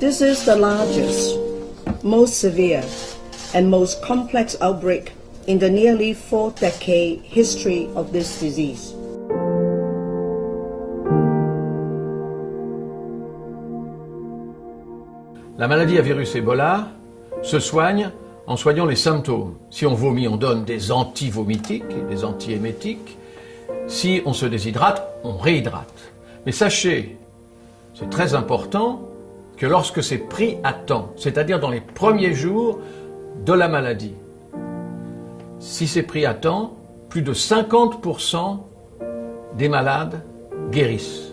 This is the largest, most severe, and most complex outbreak in the nearly 4-decade history of this disease. La maladie à virus Ebola se soigne en soignant les symptômes. Si on vomit, on donne des antivomitiques et des antiémétiques. Si on se déshydrate, on réhydrate. Mais sachez, c'est très important, que lorsque c'est pris à temps, c'est-à-dire dans les premiers jours de la maladie, si c'est pris à temps, plus de 50% des malades guérissent.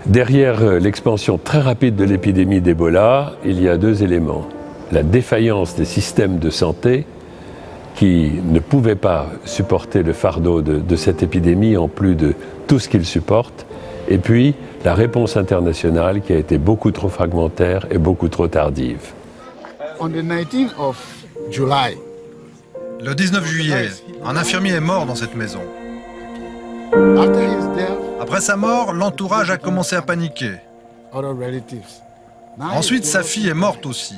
Derrière l'expansion très rapide de l'épidémie d'Ebola, il y a deux éléments. La défaillance des systèmes de santé qui ne pouvaient pas supporter le fardeau de cette épidémie en plus de tout ce qu'ils supportent, et puis la réponse internationale qui a été beaucoup trop fragmentaire et beaucoup trop tardive. On the 19th of July, le 19 juillet, un infirmier est mort dans cette maison. after his death, Après sa mort, l'entourage a commencé à paniquer. other relatives. Now Ensuite, his sa daughter- fille est morte aussi.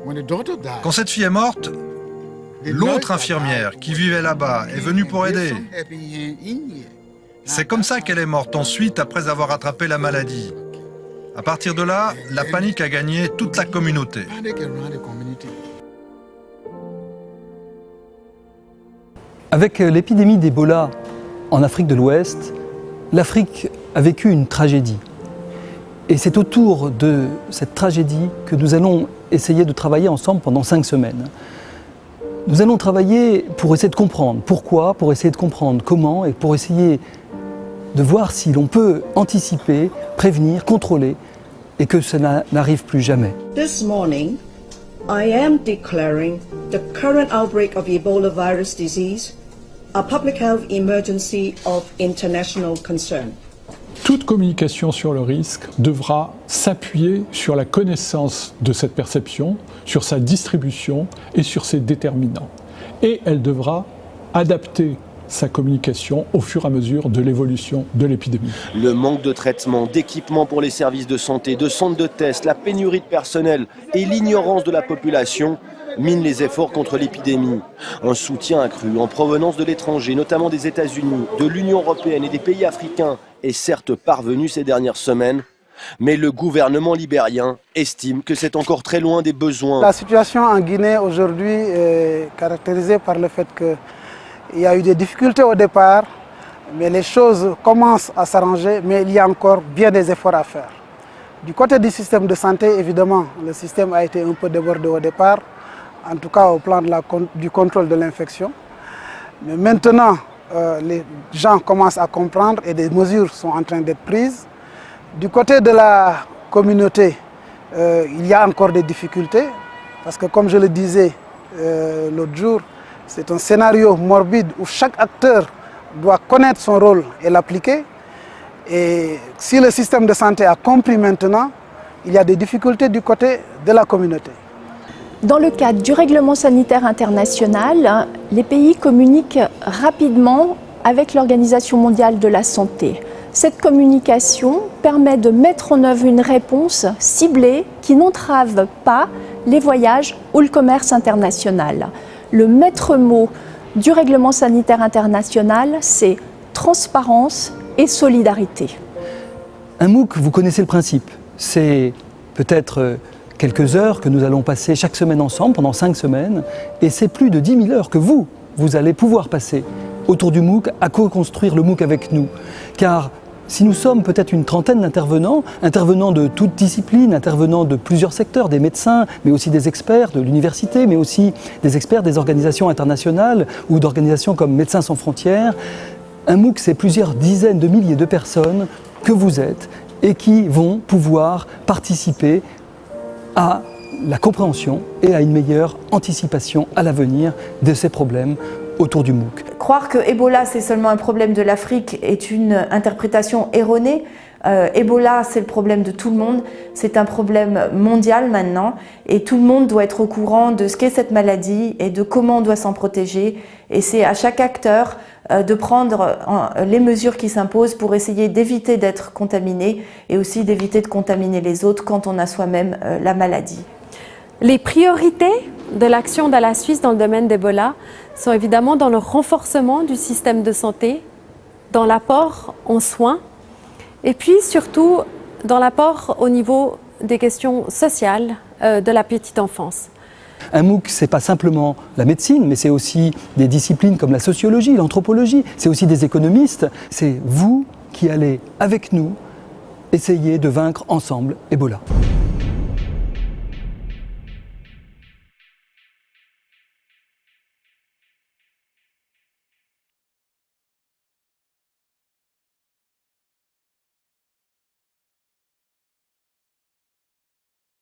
When the daughter died, Quand cette fille est morte, the l'autre nurse that infirmière died qui vivait là-bas est venue pour gave aider. some helping hand in here. C'est comme ça qu'elle est morte ensuite après avoir attrapé la maladie. À partir de là, la panique a gagné toute la communauté. Panic around the community. Avec l'épidémie d'Ebola en Afrique de l'Ouest, l'Afrique a vécu une tragédie. Et c'est autour de cette tragédie que nous allons essayer de travailler ensemble pendant 5 semaines. Nous allons travailler pour essayer de comprendre pourquoi, pour essayer de comprendre comment et pour essayer de voir si l'on peut anticiper, prévenir, contrôler et que cela n'arrive plus jamais. This morning, I am declaring the current outbreak of Ebola virus disease a public health emergency of international concern. Toute communication sur le risque devra s'appuyer sur la connaissance de cette perception, sur sa distribution et sur ses déterminants. Et elle devra adapter sa communication au fur et à mesure de l'évolution de l'épidémie. Le manque de traitement, d'équipements pour les services de santé, de centres de tests, la pénurie de personnel et l'ignorance de la population minent les efforts contre l'épidémie. Un soutien accru en provenance de l'étranger, notamment des États-Unis, de l'Union européenne et des pays africains, est certes parvenu ces dernières semaines, mais le gouvernement libérien estime que c'est encore très loin des besoins. La situation en Guinée aujourd'hui est caractérisée par le fait qu'il y a eu des difficultés au départ, mais les choses commencent à s'arranger, mais il y a encore bien des efforts à faire. Du côté du système de santé, évidemment, le système a été un peu débordé au départ, en tout cas au plan du contrôle de l'infection. Mais maintenant, les gens commencent à comprendre et des mesures sont en train d'être prises. Du côté de la communauté, il y a encore des difficultés, parce que comme je le disais l'autre jour, c'est un scénario morbide où chaque acteur doit connaître son rôle et l'appliquer. Et si le système de santé a compris maintenant, il y a des difficultés du côté de la communauté. Dans le cadre du règlement sanitaire international, les pays communiquent rapidement avec l'Organisation mondiale de la santé. Cette communication permet de mettre en œuvre une réponse ciblée qui n'entrave pas les voyages ou le commerce international. Le maître mot du règlement sanitaire international, c'est transparence et solidarité. Un MOOC, vous connaissez le principe, c'est peut-être quelques heures que nous allons passer chaque semaine ensemble pendant 5 semaines, et c'est plus de 10 000 heures que vous allez pouvoir passer autour du MOOC à co-construire le MOOC avec nous. Car si nous sommes peut-être une trentaine d'intervenants, intervenants de toutes disciplines, intervenants de plusieurs secteurs, des médecins, mais aussi des experts de l'université, mais aussi des experts des organisations internationales ou d'organisations comme Médecins sans frontières, un MOOC, c'est plusieurs dizaines de milliers de personnes que vous êtes et qui vont pouvoir participer à la compréhension et à une meilleure anticipation à l'avenir de ces problèmes autour du MOOC. Croire que Ebola c'est seulement un problème de l'Afrique est une interprétation erronée. Ebola, c'est le problème de tout le monde, c'est un problème mondial maintenant et tout le monde doit être au courant de ce qu'est cette maladie et de comment on doit s'en protéger. Et c'est à chaque acteur de prendre les mesures qui s'imposent pour essayer d'éviter d'être contaminé et aussi d'éviter de contaminer les autres quand on a soi-même la maladie. Les priorités de l'action de la Suisse dans le domaine d'Ebola sont évidemment dans le renforcement du système de santé, dans l'apport en soins et puis surtout dans l'apport au niveau des questions sociales de la petite enfance. Un MOOC, ce n'est pas simplement la médecine, mais c'est aussi des disciplines comme la sociologie, l'anthropologie, c'est aussi des économistes. C'est vous qui allez, avec nous, essayer de vaincre ensemble Ebola.